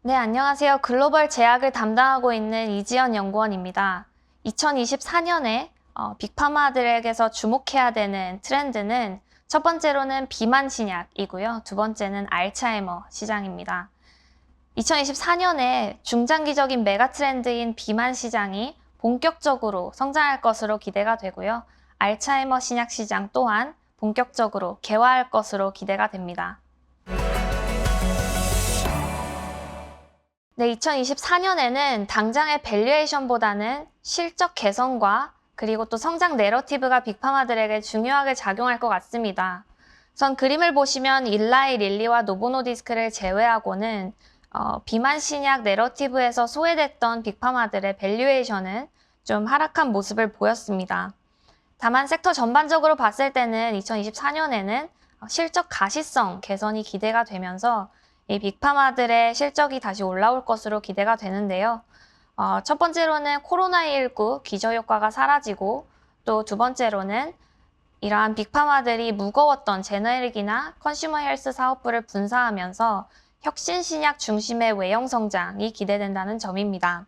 네, 안녕하세요. 글로벌 제약을 담당하고 있는 이지연 연구원입니다. 2024년에 빅파마들에게서 주목해야 되는 트렌드는 첫 번째로는 비만 신약이고요. 두 번째는 알츠하이머 시장입니다. 2024년에 중장기적인 메가 트렌드인 비만 시장이 본격적으로 성장할 것으로 기대가 되고요. 알츠하이머 신약 시장 또한 본격적으로 개화할 것으로 기대가 됩니다. 네, 2024년에는 당장의 밸류에이션보다는 실적 개선과 그리고 또 성장 내러티브가 빅파마들에게 중요하게 작용할 것 같습니다. 우선 그림을 보시면 일라이 릴리와 노보노디스크를 제외하고는 비만 신약 내러티브에서 소외됐던 빅파마들의 밸류에이션은 좀 하락한 모습을 보였습니다. 다만 섹터 전반적으로 봤을 때는 2024년에는 실적 가시성 개선이 기대가 되면서 이 빅파마들의 실적이 다시 올라올 것으로 기대가 되는데요. 첫 번째로는 코로나19 기저효과가 사라지고 또 두 번째로는 이러한 빅파마들이 무거웠던 제너릭이나 컨슈머 헬스 사업부를 분사하면서 혁신 신약 중심의 외형 성장이 기대된다는 점입니다.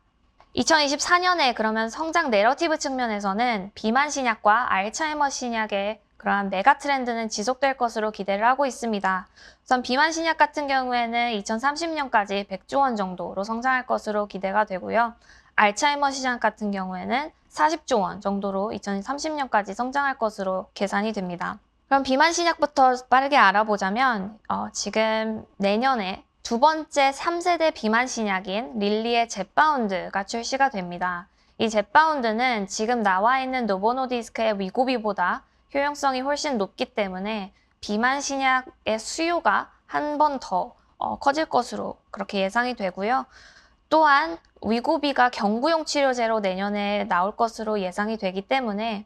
2024년에 그러면 성장 내러티브 측면에서는 비만 신약과 알츠하이머 신약의 그러한 메가 트렌드는 지속될 것으로 기대를 하고 있습니다. 우선 비만 신약 같은 경우에는 2030년까지 100조 원 정도로 성장할 것으로 기대가 되고요. 알츠하이머 시장 같은 경우에는 40조 원 정도로 2030년까지 성장할 것으로 계산이 됩니다. 그럼 비만 신약부터 빠르게 알아보자면 지금 내년에 두 번째 3세대 비만 신약인 릴리의 젯바운드가 출시가 됩니다. 이 젯바운드는 지금 나와 있는 노보노디스크의 위고비보다 효용성이 훨씬 높기 때문에 비만 신약의 수요가 한 번 더 커질 것으로 그렇게 예상이 되고요. 또한 위고비가 경구용 치료제로 내년에 나올 것으로 예상이 되기 때문에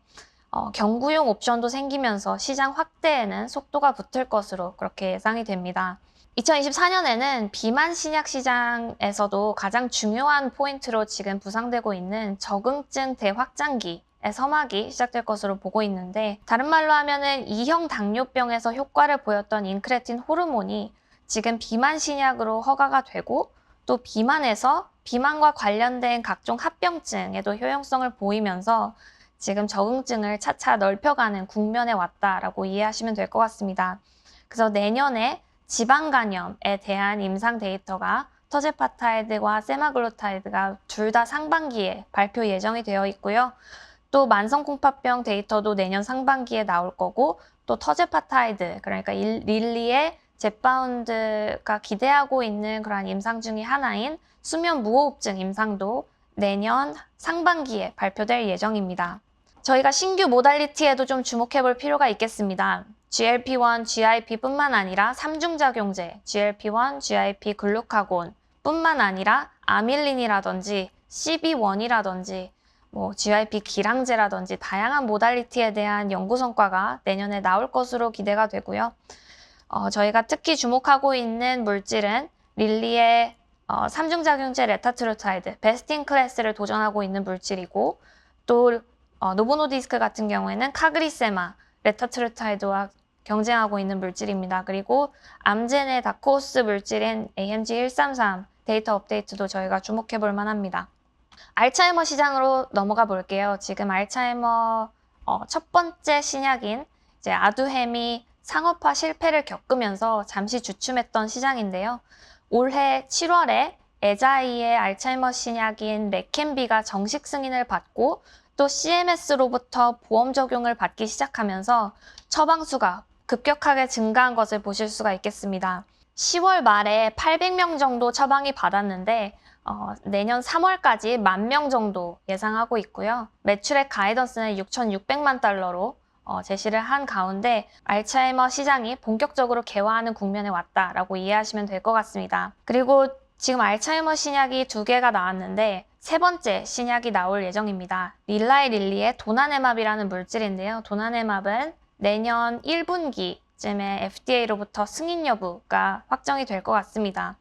경구용 옵션도 생기면서 시장 확대에는 속도가 붙을 것으로 그렇게 예상이 됩니다. 2024년에는 비만 신약 시장에서도 가장 중요한 포인트로 지금 부상되고 있는 적응증 대확장기의 서막이 시작될 것으로 보고 있는데, 다른 말로 하면은 2형 당뇨병에서 효과를 보였던 인크레틴 호르몬이 지금 비만 신약으로 허가가 되고 또 비만에서 비만과 관련된 각종 합병증에도 효용성을 보이면서 지금 적응증을 차차 넓혀가는 국면에 왔다라고 이해하시면 될 것 같습니다. 그래서 내년에 지방간염에 대한 임상 데이터가 터제파타이드와 세마글루타이드가 둘 다 상반기에 발표 예정이 되어 있고요. 또 만성콩팥병 데이터도 내년 상반기에 나올 거고, 또 터제파타이드, 그러니까 릴리의 젯바운드가 기대하고 있는 그러한 임상 중의 하나인 수면 무호흡증 임상도 내년 상반기에 발표될 예정입니다. 저희가 신규 모달리티에도 좀 주목해 볼 필요가 있겠습니다. GLP-1, GIP뿐만 아니라 삼중작용제, GLP-1, GIP 글루카곤 뿐만 아니라 아밀린이라든지 CB1이라든지 GIP 기량제라든지 다양한 모달리티에 대한 연구 성과가 내년에 나올 것으로 기대가 되고요. 저희가 특히 주목하고 있는 물질은 릴리의 삼중작용제 레타트루타이드, 베스트 인 클래스를 도전하고 있는 물질이고, 또 노보노디스크 같은 경우에는 카그리세마, 레타트루타이드와 경쟁하고 있는 물질입니다. 그리고 암젠의 다크호스 물질인 AMG 133 데이터 업데이트도 저희가 주목해 볼 만합니다. 알츠하이머 시장으로 넘어가 볼게요. 지금 알츠하이머 첫 번째 신약인 이제 아두헤미 상업화 실패를 겪으면서 잠시 주춤했던 시장인데요. 올해 7월에 에자이의 알츠하이머 신약인 레켐비가 정식 승인을 받고 또 CMS로부터 보험 적용을 받기 시작하면서 처방수가 급격하게 증가한 것을 보실 수가 있겠습니다. 10월 말에 800명 정도 처방이 받았는데 내년 3월까지 10,000명 정도 예상하고 있고요. 매출액 가이던스는 6,600만 달러로 제시를 한 가운데 알츠하이머 시장이 본격적으로 개화하는 국면에 왔다라고 이해하시면 될 것 같습니다. 그리고 지금 알츠하이머 신약이 2개가 나왔는데 세 번째 신약이 나올 예정입니다. 릴라이 릴리의 도나네맙이라는 물질인데요. 도나네맙은 내년 1분기쯤에 FDA로부터 승인 여부가 확정이 될 것 같습니다.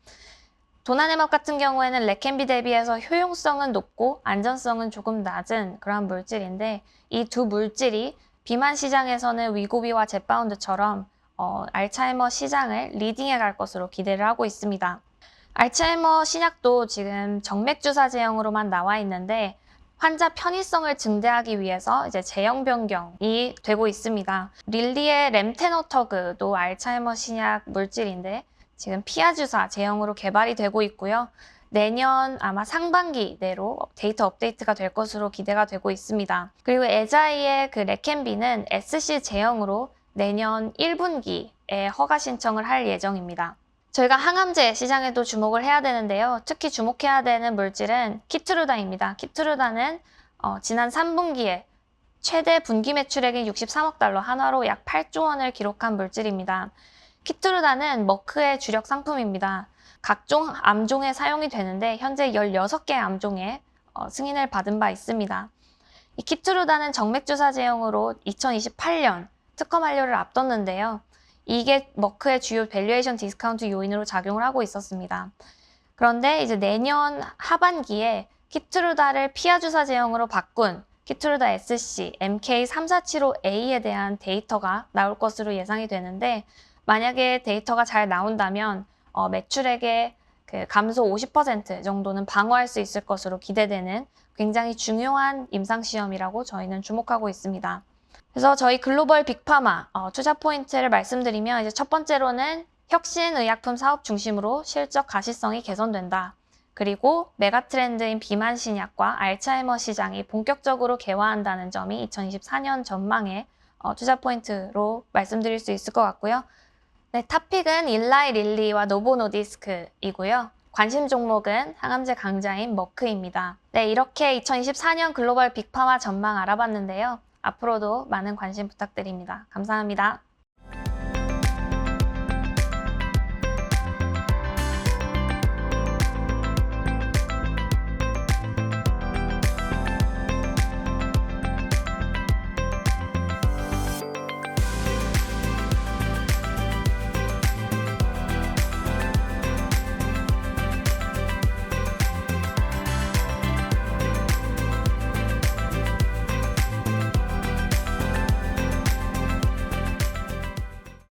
도나네맙 같은 경우에는 레켐비 대비해서 효용성은 높고 안전성은 조금 낮은 그런 물질인데, 이 두 물질이 비만 시장에서는 위고비와 젯바운드처럼 알츠하이머 시장을 리딩해 갈 것으로 기대를 하고 있습니다. 알츠하이머 신약도 지금 정맥주사 제형으로만 나와 있는데 환자 편의성을 증대하기 위해서 이제 제형 변경이 되고 있습니다. 릴리의 램테너터그도 알츠하이머 신약 물질인데 지금 피하 주사 제형으로 개발이 되고 있고요. 내년 아마 상반기 내로 데이터 업데이트가 될 것으로 기대가 되고 있습니다. 그리고 에자이의 그 레켄비는 SC 제형으로 내년 1분기에 허가 신청을 할 예정입니다. 저희가 항암제 시장에도 주목을 해야 되는데요. 특히 주목해야 되는 물질은 키트루다입니다. 키트루다는 지난 3분기에 최대 분기 매출액인 63억 달러, 한화로 약 8조 원을 기록한 물질입니다. 키트루다는 머크의 주력 상품입니다. 각종 암종에 사용이 되는데 현재 16개의 암종에 승인을 받은 바 있습니다. 이 키트루다는 정맥주사 제형으로 2028년 특허 만료를 앞뒀는데요. 이게 머크의 주요 밸류에이션 디스카운트 요인으로 작용을 하고 있었습니다. 그런데 이제 내년 하반기에 키트루다를 피하 주사 제형으로 바꾼 키트루다 SC MK3475A에 대한 데이터가 나올 것으로 예상이 되는데 만약에 데이터가 잘 나온다면 매출액의 그 감소 50% 정도는 방어할 수 있을 것으로 기대되는 굉장히 중요한 임상시험이라고 저희는 주목하고 있습니다. 그래서 저희 글로벌 빅파마 투자 포인트를 말씀드리면 이제 첫 번째로는 혁신의약품 사업 중심으로 실적 가시성이 개선된다. 그리고 메가트렌드인 비만 신약과 알츠하이머 시장이 본격적으로 개화한다는 점이 2024년 전망의 투자 포인트로 말씀드릴 수 있을 것 같고요. 네, 탑픽은 일라이 릴리와 노보 노디스크이고요. 관심 종목은 항암제 강자인 머크입니다. 네, 이렇게 2024년 글로벌 빅파마 전망 알아봤는데요. 앞으로도 많은 관심 부탁드립니다. 감사합니다.